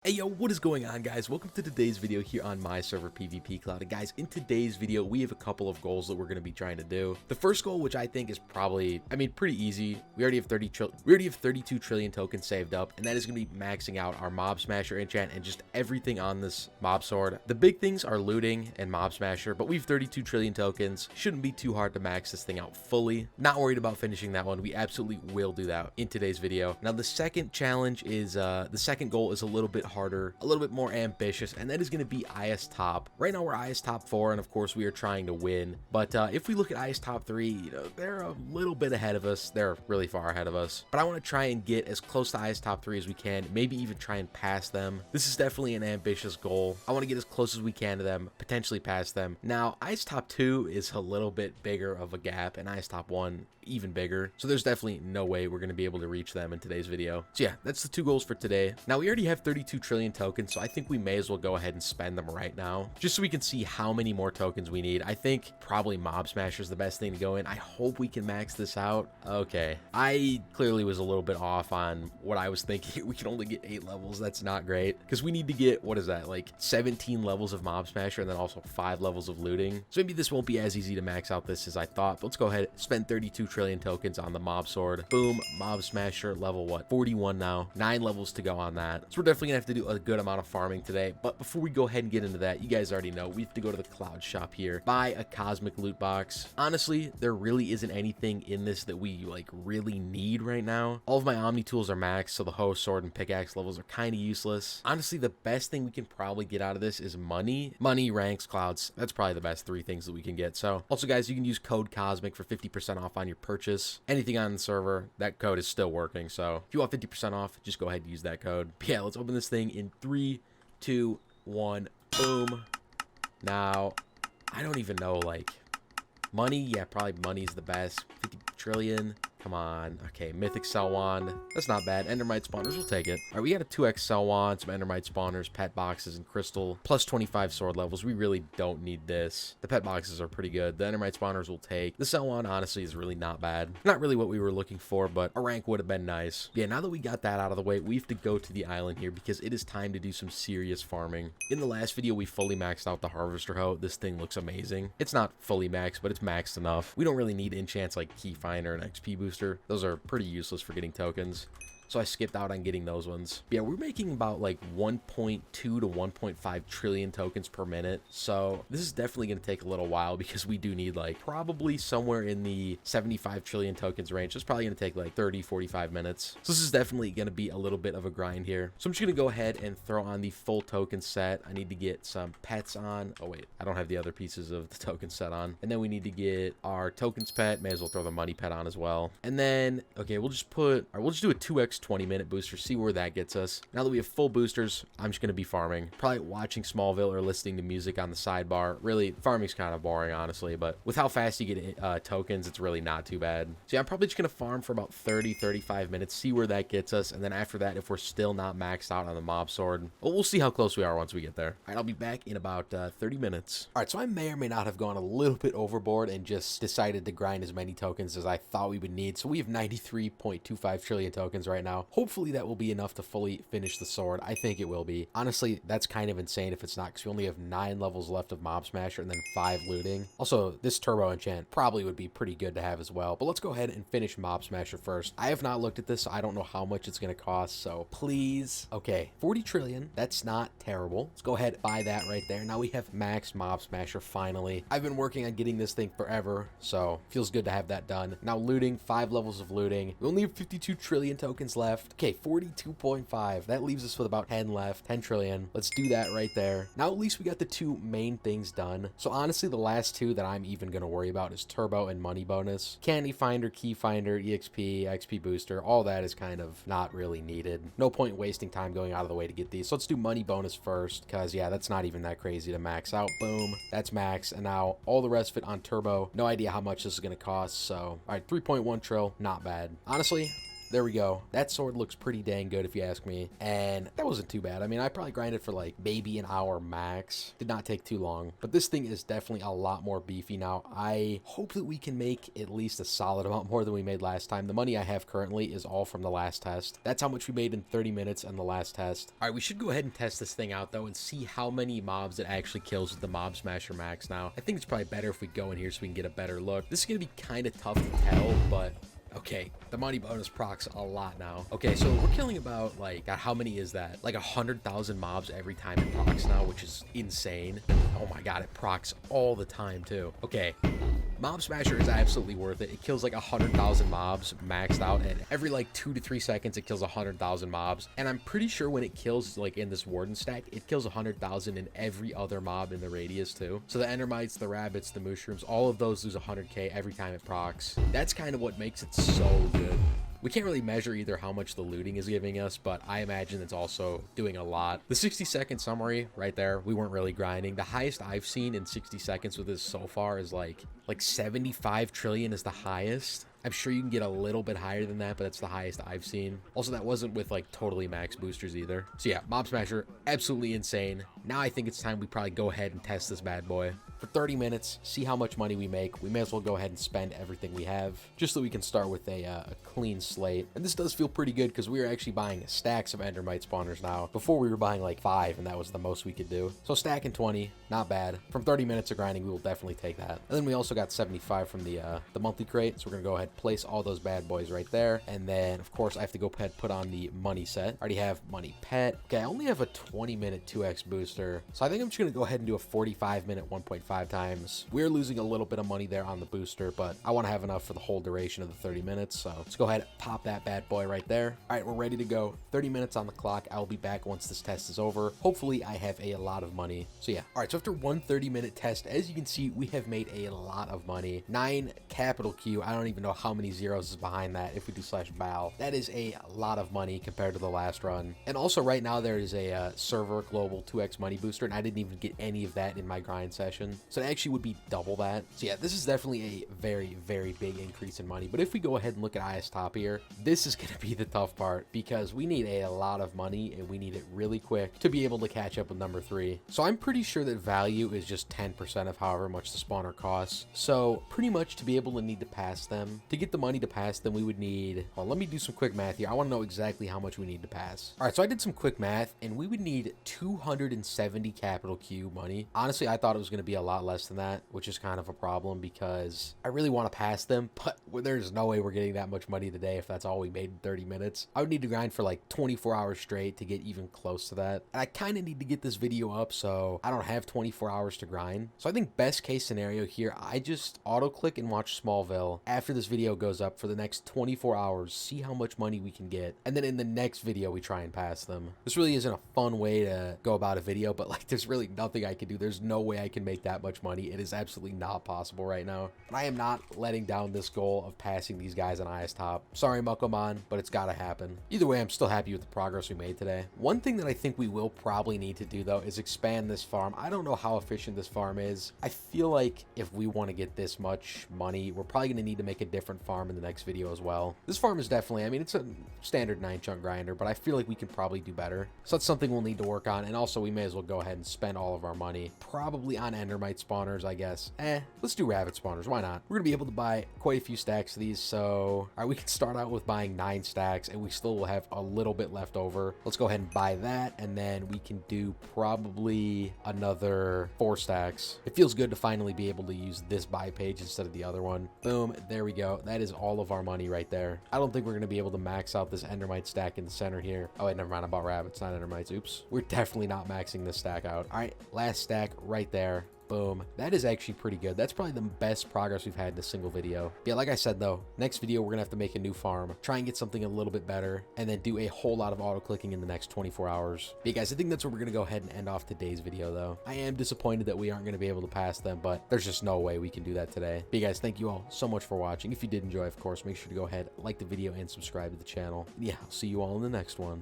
Hey yo, what is going on, guys? Welcome to today's video here on my server PvPCloud. And guys, in today's video we have a couple of goals that we're going to be trying to do. The first goal, which I think is probably, pretty easy. We already have 32 trillion tokens saved up, and that is going to be maxing out our Mob Smasher enchant and just everything on this mob sword. The big things are looting and Mob Smasher, but we have 32 trillion tokens. Shouldn't be too hard to max this thing out fully. Not worried about finishing that one. We absolutely will do that in today's video. Now the second challenge is the second goal is a little bit harder, a little bit more ambitious, and that is going to be IS top. Right now we're IS top 4, and of course we are trying to win, but if we look at IS top 3, you know, they're a little bit ahead of us. They're really far ahead of us, but I want to try and get as close to IS top 3 as we can, maybe even try and pass them. This is definitely an ambitious goal. I want to get as close as we can to them, potentially pass them. Now IS top 2 is a little bit bigger of a gap, and IS top 1 even bigger, so there's definitely no way we're going to be able to reach them in today's video. So yeah, that's the two goals for today. Now we already have 32 trillion tokens, so I think we may as well go ahead and spend them right now, just so we can see how many more tokens we need. I think probably Mob Smasher is the best thing to go in. I hope we can max this out. Okay, I clearly was a little bit off on what I was thinking. We can only get 8 levels. That's not great, because we need to get, what is that, like 17 levels of Mob Smasher and then also 5 levels of looting. So maybe this won't be as easy to max out this as I thought, but let's go ahead and spend 32 trillion tokens on the mob sword. Boom, Mob Smasher level what, 41 now, 9 levels to go on that. So we're definitely gonna have to do a good amount of farming today. But before we go ahead and get into that, you guys already know we have to go to the cloud shop here, buy a cosmic loot box. Honestly, there really isn't anything in this that we like really need right now. All of my omni tools are maxed, so the hoe, sword, and pickaxe levels are kind of useless. Honestly, the best thing we can probably get out of this is money, ranks, clouds. That's probably the best 3 things that we can get. So also, guys, you can use code cosmic for 50% off on your purchase. Anything on the server, that code is still working, so if you want 50% off, just go ahead and use that code. But yeah, let's open this thing in 3, 2, 1, boom. Now I don't even know, like, money. Yeah, probably money's the best. 50 trillion. Come on. Okay, mythic cell wand. That's not bad. Endermite spawners, we'll take it. All right, we got a 2x cell wand, some endermite spawners, pet boxes, and crystal, plus 25 sword levels. We really don't need this. The pet boxes are pretty good. The endermite spawners we'll take. The cell wand, honestly, is really not bad. Not really what we were looking for, but a rank would have been nice. Yeah, now that we got that out of the way, we have to go to the island here because it is time to do some serious farming. In the last video, we fully maxed out the harvester hoe. This thing looks amazing. It's not fully maxed, but it's maxed enough. We don't really need enchants like key finder and XP booster. Those are pretty useless for getting tokens, so I skipped out on getting those ones. But yeah, we're making about like 1.2 to 1.5 trillion tokens per minute, so this is definitely going to take a little while because we do need like probably somewhere in the 75 trillion tokens range. It's probably going to take like 30-45 minutes, so this is definitely going to be a little bit of a grind here. So I'm just going to go ahead and throw on the full token set. I need to get some pets on. Oh wait, I don't have the other pieces of the token set on. And then we need to get our tokens pet. May as well throw the money pet on as well. And then okay, we'll just do a 2x 20-minute booster, see where that gets us. Now that we have full boosters, I'm just going to be farming, probably watching Smallville or listening to music on the sidebar. Really, farming's kind of boring, honestly, but with how fast you get tokens, it's really not too bad. So yeah, I'm probably just going to farm for about 30-35 minutes, see where that gets us, and then after that, if we're still not maxed out on the mob sword, well, we'll see how close we are once we get there. All right, I'll be back in about 30 minutes. All right, so I may or may not have gone a little bit overboard and just decided to grind as many tokens as I thought we would need. So we have 93.25 trillion tokens right now. Hopefully that will be enough to fully finish the sword. I think it will be. Honestly, that's kind of insane if it's not, because we only have 9 levels left of Mob Smasher and then 5 looting. Also, this turbo enchant probably would be pretty good to have as well. But let's go ahead and finish Mob Smasher first. I have not looked at this, so I don't know how much it's going to cost. So please. Okay, 40 trillion. That's not terrible. Let's go ahead and buy that right there. Now we have max Mob Smasher finally. I've been working on getting this thing forever, so feels good to have that done. Now looting, 5 levels of looting. We only have 52 trillion tokens left. Okay, 42.5. That leaves us with about 10 left. 10 trillion. Let's do that right there. Now at least we got the 2 main things done. So honestly, the last 2 that I'm even going to worry about is turbo and money bonus. Candy finder, key finder, EXP, XP booster, all that is kind of not really needed. No point wasting time going out of the way to get these. So let's do money bonus first, because yeah, that's not even that crazy to max out. Boom, that's max. And now all the rest of it on turbo. No idea how much this is going to cost. So all right, 3.1 trill, not bad. Honestly, There we go. That sword looks pretty dang good if you ask me. And that wasn't too bad. I mean, I probably grinded for like maybe an hour max. Did not take too long. But this thing is definitely a lot more beefy now. I hope that we can make at least a solid amount more than we made last time. The money I have currently is all from the last test. That's how much we made in 30 minutes on the last test. All right, we should go ahead and test this thing out though and see how many mobs it actually kills with the Mob Smasher Max now. I think it's probably better if we go in here so we can get a better look. This is going to be kind of tough to tell, but okay, the money bonus procs a lot now. Okay, so we're killing about, like, God, how many is that? Like 100,000 mobs every time it procs now, which is insane. Oh my God, it procs all the time too. Okay. Mob Smasher is absolutely worth it. It kills like 100,000 mobs maxed out, and every like 2 to 3 seconds it kills 100,000 mobs. And I'm pretty sure when it kills like in this Warden stack, it kills 100,000 in every other mob in the radius too. So the Endermites, the Rabbits, the Mushrooms, all of those lose 100k every time it procs. That's kind of what makes it so good. We can't really measure either how much the looting is giving us, but I imagine it's also doing a lot. The 60-second summary right there, we weren't really grinding. The highest I've seen in 60 seconds with this so far is like 75 trillion is the highest. I'm sure you can get a little bit higher than that, but that's the highest I've seen. Also, that wasn't with like totally max boosters either. So yeah, Mob Smasher, absolutely insane. Now I think it's time we probably go ahead and test this bad boy for 30 minutes, see how much money we make. We may as well go ahead and spend everything we have just so we can start with a clean slate. And this does feel pretty good because we are actually buying stacks of Endermite spawners now. Before we were buying like 5 and that was the most we could do. So stacking 20, not bad. From 30 minutes of grinding, we will definitely take that. And then we also got 75 from the monthly crate. So we're gonna go ahead and place all those bad boys right there. And then of course I have to go ahead and put on the money set. I already have money pet. Okay, I only have a 20-minute 2x booster. So I think I'm just gonna go ahead and do a 45-minute 1.5 times. We're losing a little bit of money there on the booster, but I want to have enough for the whole duration of the 30 minutes. So let's go ahead and pop that bad boy right there. All right, we're ready to go. 30 minutes on the clock. I'll be back once this test is over. Hopefully I have a lot of money. So yeah. All right, so after one 30-minute test, as you can see, we have made a lot of money. 9 capital Q. I don't even know how many zeros is behind that if we do /BAL. That is a lot of money compared to the last run. And also right now there is a server global 2x money booster, and I didn't even get any of that in my grind session. So it actually would be double that. So yeah, this is definitely a very, very big increase in money. But if we go ahead and look at IS top here, this is going to be the tough part because we need a lot of money and we need it really quick to be able to catch up with number 3. So I'm pretty sure that value is just 10% of however much the spawner costs. So pretty much to be able to need to pass them, to get the money to pass them, we would need, well, let me do some quick math here. I want to know exactly how much we need to pass. All right, so I did some quick math and we would need 270 capital Q money. Honestly, I thought it was going to be a lot less than that, which is kind of a problem because I really want to pass them, but there's no way we're getting that much money today if that's all we made in 30 minutes. I would need to grind for like 24 hours straight to get even close to that. And I kind of need to get this video up, so I don't have 24 hours to grind. So I think best case scenario here, I just auto click and watch Smallville after this video goes up for the next 24 hours, see how much money we can get. And then in the next video, we try and pass them. This really isn't a fun way to go about a video, but like there's really nothing I can do. There's no way I can make that much money. It is absolutely not possible right now. But I am not letting down this goal of passing these guys on IS top. Sorry, Muckomon, but it's got to happen. Either way, I'm still happy with the progress we made today. One thing that I think we will probably need to do though is expand this farm. I don't know how efficient this farm is. I feel like if we want to get this much money, we're probably going to need to make a different farm in the next video as well. This farm is definitely, I mean, it's a standard 9-chunk grinder, but I feel like we can probably do better. So that's something we'll need to work on. And also we may as well go ahead and spend all of our money probably on Endermite spawners, I guess. Let's do rabbit spawners. Why not? We're gonna be able to buy quite a few stacks of these. So, all right, we can start out with buying 9 stacks and we still will have a little bit left over. Let's go ahead and buy that. And then we can do probably another 4 stacks. It feels good to finally be able to use this buy page instead of the other one. Boom. There we go. That is all of our money right there. I don't think we're gonna be able to max out this Endermite stack in the center here. Oh wait, never mind. I bought rabbits, not Endermites. Oops. We're definitely not maxing this stack out. All right, last stack right there. Boom. That is actually pretty good. That's probably the best progress we've had in a single video. Yeah, like I said though, next video we're gonna have to make a new farm, try and get something a little bit better, and then do a whole lot of auto clicking in the next 24 hours. But yeah, guys, I think that's where we're gonna go ahead and end off today's video though. I am disappointed that we aren't gonna be able to pass them, but there's just no way we can do that today. But yeah, guys, thank you all so much for watching. If you did enjoy, of course, make sure to go ahead, like the video, and subscribe to the channel. And yeah, I'll see you all in the next one.